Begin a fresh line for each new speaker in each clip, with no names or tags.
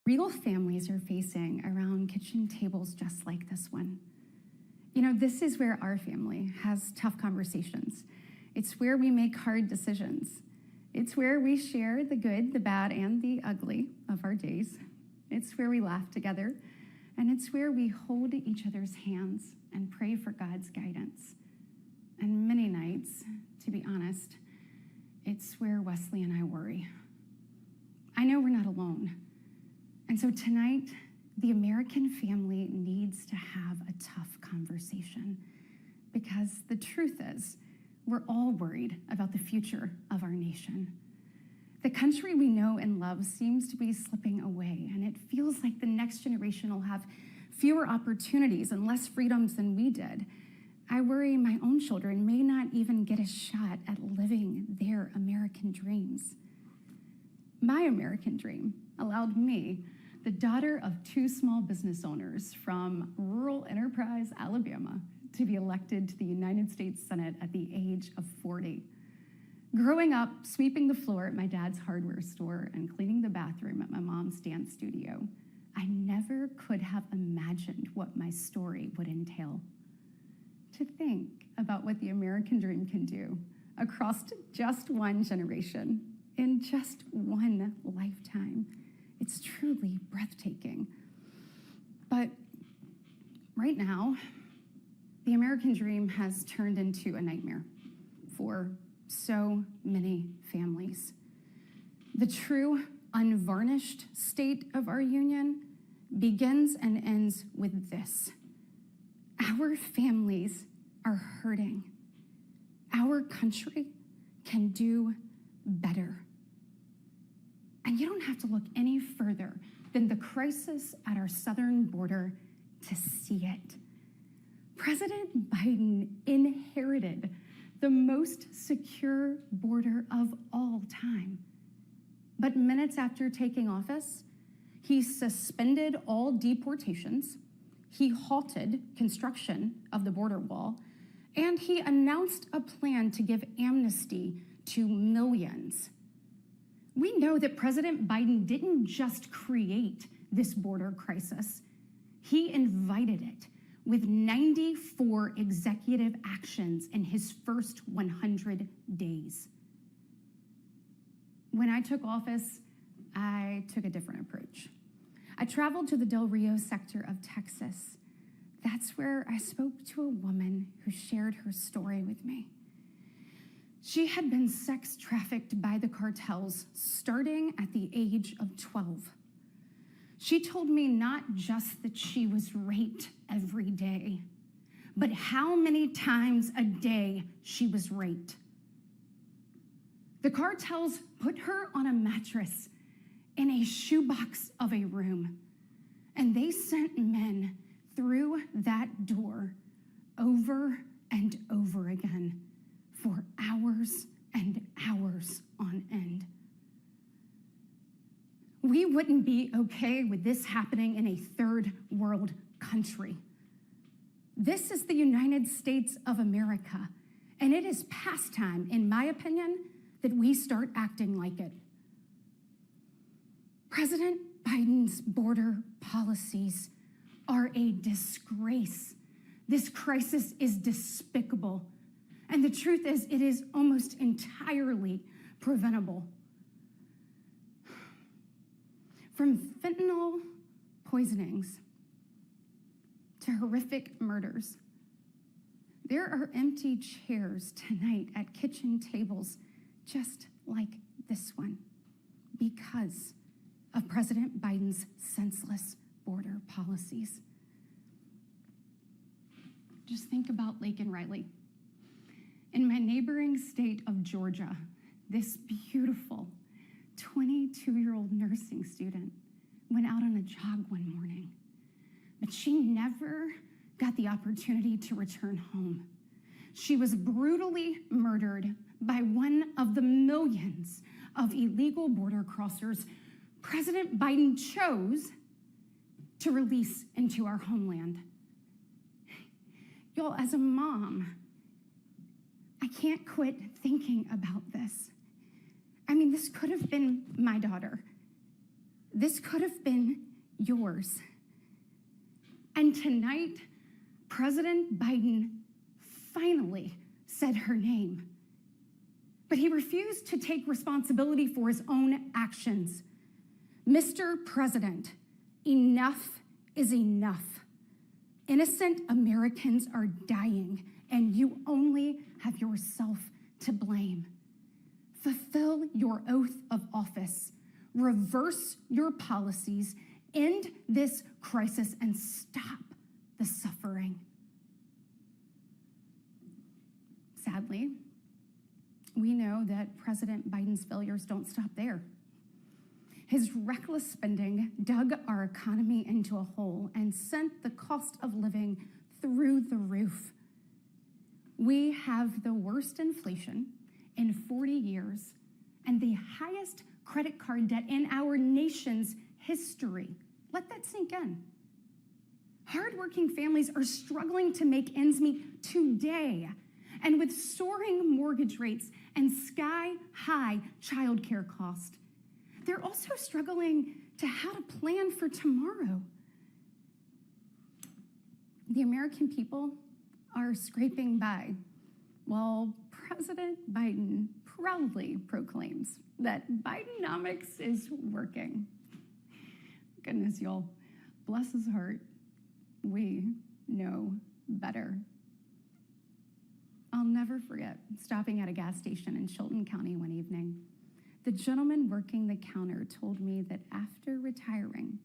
real families are facing around kitchen tables just like this one. You know, this is where our family has tough conversations. It's where we make hard decisions. It's where we share the good, the bad, and the ugly of our days. It's where we laugh together, and it's where we hold each other's hands and pray for God's guidance. And many nights, to be honest, it's where Wesley and I worry. I know we're not alone. And so tonight, the American family needs to have a tough conversation, because the truth is, we're all worried about the future of our nation. The country we know and love seems to be slipping away, and it feels like the next generation will have fewer opportunities and less freedoms than we did. I worry my own children may not even get a shot at living their American dreams. My American dream allowed me, the daughter of two small business owners from rural Enterprise, Alabama, to be elected to the United States Senate at the age of 40. Growing up, sweeping the floor at my dad's hardware store and cleaning the bathroom at my mom's dance studio, I never could have imagined what my story would entail. To think about what the American dream can do across just one generation, in just one lifetime, it's truly breathtaking. But right now, the American dream has turned into a nightmare for so many families. The true, unvarnished state of our union begins and ends with this. Our families are hurting. Our country can do better. And you don't have to look any further than the crisis at our southern border to see it. President Biden inherited the most secure border of all time. But minutes after taking office, he suspended all deportations, he halted construction of the border wall, and he announced a plan to give amnesty to millions. We know that President Biden didn't just create this border crisis, he invited it with 94 executive actions in his first 100 days. When I took office, I took a different approach. I traveled to the Del Rio sector of Texas. That's where I spoke to a woman who shared her story with me. She had been sex trafficked by the cartels starting at the age of 12. She told me not just that she was raped every day, but how many times a day she was raped. The cartels put her on a mattress in a shoebox of a room, and they sent men through that door over and over again for hours and hours on end. We wouldn't be okay with this happening in a third world country. This is the United States of America, and it is past time, in my opinion, that we start acting like it. President Biden's border policies are a disgrace. This crisis is despicable. And the truth is, it is almost entirely preventable. From fentanyl poisonings to horrific murders, there are empty chairs tonight at kitchen tables just like this one because of President Biden's senseless border policies. Just think about Lake and Riley. In my neighboring state of Georgia, this beautiful 22-year-old nursing student went out on a jog one morning, but she never got the opportunity to return home. She was brutally murdered by one of the millions of illegal border crossers President Biden chose to release into our homeland. Y'all, as a mom, I can't quit thinking about this. I mean, this could have been my daughter. This could have been yours. And tonight, President Biden finally said her name. But he refused to take responsibility for his own actions. Mr. President, enough is enough. Innocent Americans are dying, and you only have yourself to blame. Fulfill your oath of office. Reverse your policies. End this crisis and stop the suffering. Sadly, we know that President Biden's failures don't stop there. His reckless spending dug our economy into a hole and sent the cost of living through the roof. We have the worst inflation in 40 years and the highest credit card debt in our nation's history. Let that sink in. Hardworking families are struggling to make ends meet today. And with soaring mortgage rates and sky-high childcare costs, they're also struggling to how to plan for tomorrow. The American people are scraping by, while President Biden proudly proclaims that Bidenomics is working. Goodness, y'all, bless his heart, we know better. I'll never forget stopping at a gas station in Chilton County one evening. The gentleman working the counter told me that after retiring,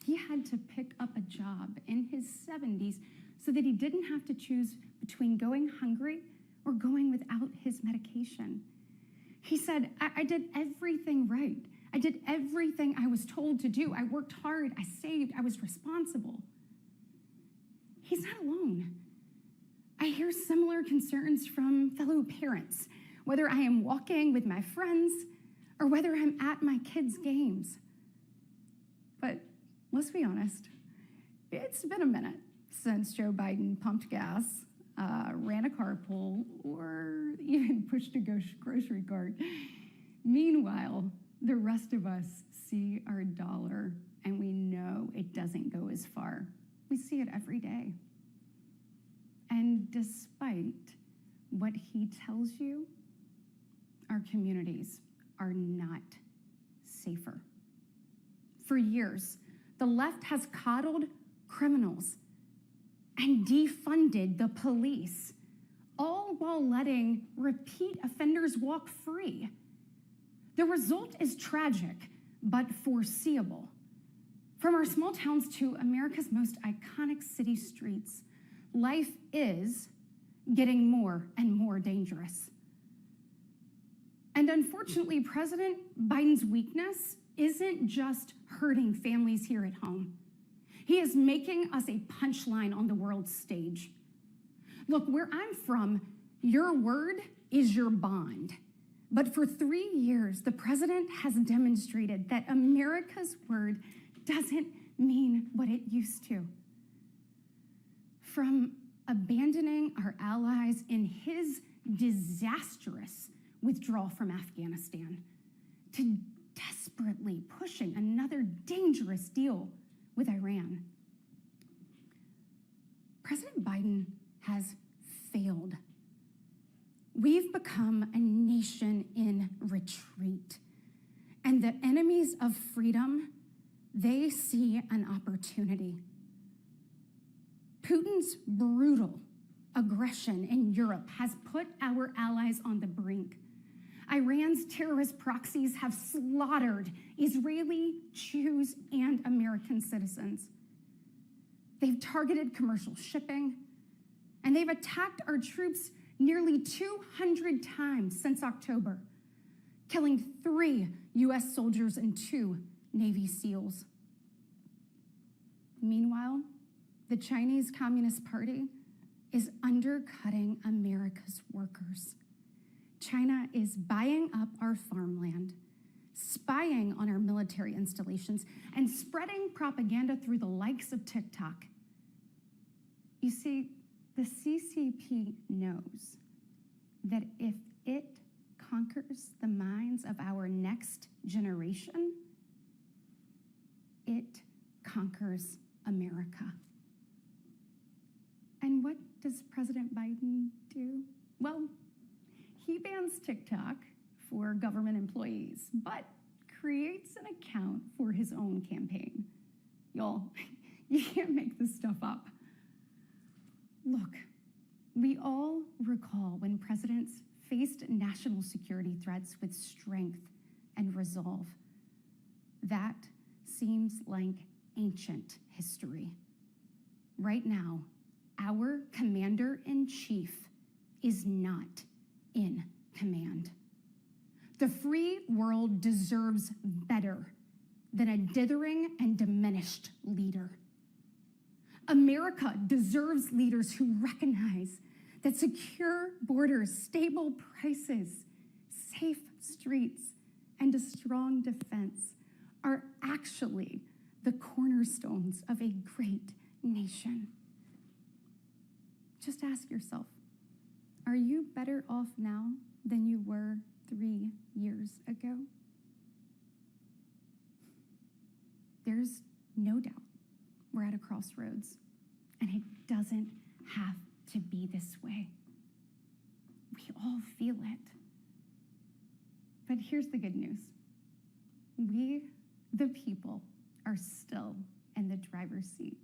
he had to pick up a job in his 70s so that he didn't have to choose between going hungry or going without his medication. He said, I did everything right. I did everything I was told to do. I worked hard, I saved, I was responsible. He's not alone. I hear similar concerns from fellow parents, whether I am walking with my friends or whether I'm at my kids' games. But let's be honest, it's been a minute since Joe Biden pumped gas, ran a carpool, or even pushed a grocery cart. Meanwhile, the rest of us see our dollar and we know it doesn't go as far. We see it every day. And despite what he tells you, our communities are not safer. For years, the left has coddled criminals and defunded the police, all while letting repeat offenders walk free. The result is tragic, but foreseeable. From our small towns to America's most iconic city streets, life is getting more and more dangerous. And unfortunately, President Biden's weakness isn't just hurting families here at home. He is making us a punchline on the world stage. Look, where I'm from, your word is your bond. But for 3 years, the president has demonstrated that America's word doesn't mean what it used to. From abandoning our allies in his disastrous withdrawal from Afghanistan to desperately pushing another dangerous deal with Iran, President Biden has failed. We've become a nation in retreat, and the enemies of freedom, they see an opportunity. Putin's brutal aggression in Europe has put our allies on the brink. Iran's terrorist proxies have slaughtered Israeli, Jews, and American citizens. They've targeted commercial shipping, and they've attacked our troops nearly 200 times since October, killing 3 U.S. soldiers and 2 Navy SEALs. Meanwhile, the Chinese Communist Party is undercutting America's workers. China is buying up our farmland, spying on our military installations, and spreading propaganda through the likes of TikTok. You see, the CCP knows that if it conquers the minds of our next generation, it conquers America. And what does President Biden do? Well, he bans TikTok for government employees, but creates an account for his own campaign. Y'all, you can't make this stuff up. Look, we all recall when presidents faced national security threats with strength and resolve. That seems like ancient history. Right now, our commander-in-chief is not in command. The free world deserves better than a dithering and diminished leader. America deserves leaders who recognize that secure borders, stable prices, safe streets, and a strong defense are actually the cornerstones of a great nation. Just ask yourself, are you better off now than you were 3 years ago? There's no doubt we're at a crossroads, and it doesn't have to be this way. We all feel it. But here's the good news. We, the people, are still in the driver's seat.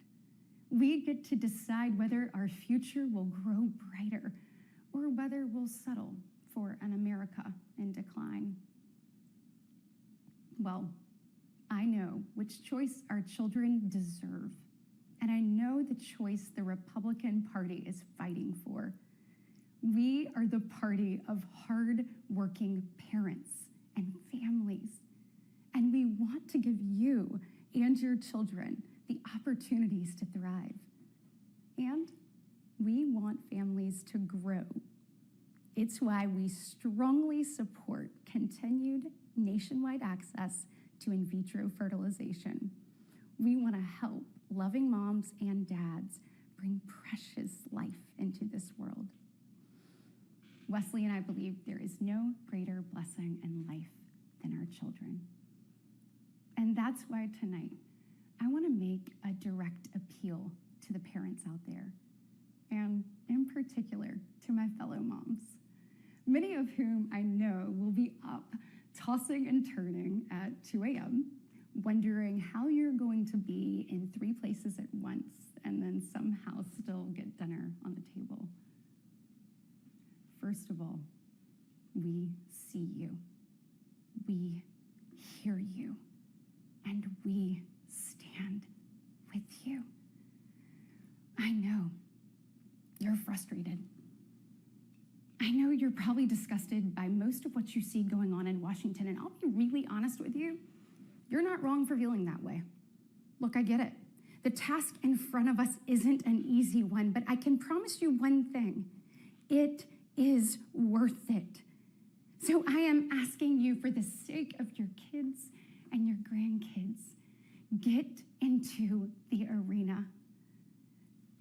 We get to decide whether our future will grow brighter or whether we'll settle for an America in decline. Well, I know which choice our children deserve, and I know the choice the Republican Party is fighting for. We are the party of hard-working parents and families, and we want to give you and your children the opportunities to thrive. And we want families to grow. It's why we strongly support continued nationwide access to in vitro fertilization. We want to help loving moms and dads bring precious life into this world. Wesley and I believe there is no greater blessing in life than our children. And that's why tonight, I want to make a direct appeal to the parents out there, and in particular to my fellow moms, many of whom I know will be up tossing and turning at 2 a.m., wondering how you're going to be in 3 places at once and then somehow still get dinner on the table. First of all, we see you, we hear you, and we stand with you. I know you're frustrated. I know you're probably disgusted by most of what you see going on in Washington, and I'll be really honest with you, you're not wrong for feeling that way. Look, I get it. The task in front of us isn't an easy one, but I can promise you one thing. It is worth it. So I am asking you, for the sake of your kids and your grandkids, get into the arena.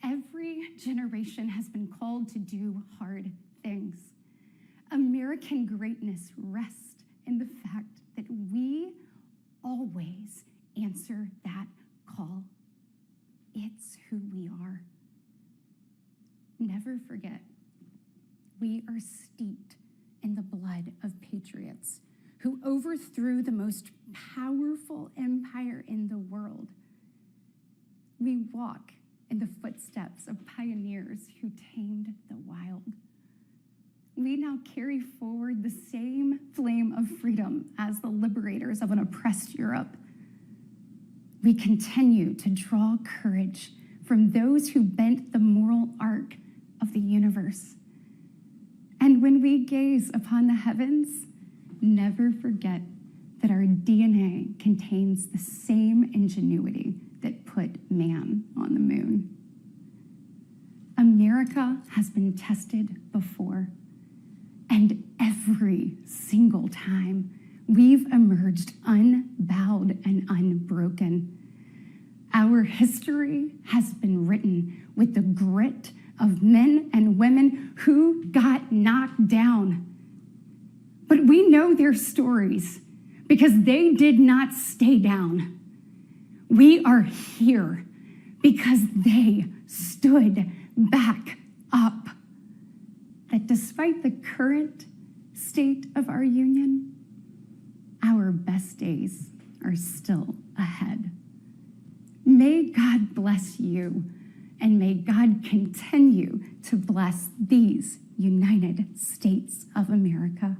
Every generation has been called to do hard things. American greatness rests in the fact that we always answer that call. It's who we are. Never forget, we are steeped in the blood of patriots who overthrew the most powerful empire in the world. We walk in the footsteps of pioneers who tamed the wild. We now carry forward the same flame of freedom as the liberators of an oppressed Europe. We continue to draw courage from those who bent the moral arc of the universe. And when we gaze upon the heavens, never forget that our DNA contains the same ingenuity that put man on the moon. America has been tested before, and every single time we've emerged unbowed and unbroken. Our history has been written with the grit of men and women who got knocked down. But we know their stories because they did not stay down. We are here because they stood back up. That despite the current state of our union, our best days are still ahead. May God bless you, and may God continue to bless these United States of America.